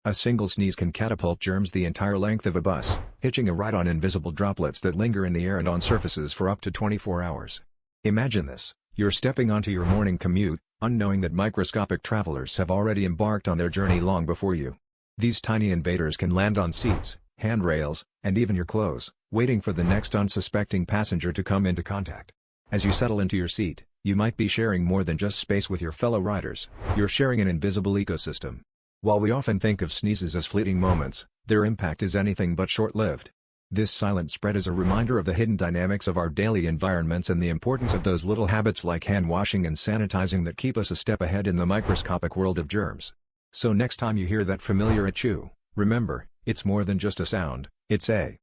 A single sneeze can catapult germs the entire length of a bus, hitching a ride on invisible droplets that linger in the air and on surfaces for up to 24 hours. Imagine this: you're stepping onto your morning commute, unknowing that microscopic travelers have already embarked on their journey long before you. These tiny invaders can land on seats, handrails, and even your clothes, waiting for the next unsuspecting passenger to come into contact. As you settle into your seat, you might be sharing more than just space with your fellow riders. You're sharing an invisible ecosystem. While we often think of sneezes as fleeting moments, their impact is anything but short-lived. This silent spread is a reminder of the hidden dynamics of our daily environments and the importance of those little habits like hand washing and sanitizing that keep us a step ahead in the microscopic world of germs. So next time you hear that familiar achoo, remember, it's more than just a sound, it's a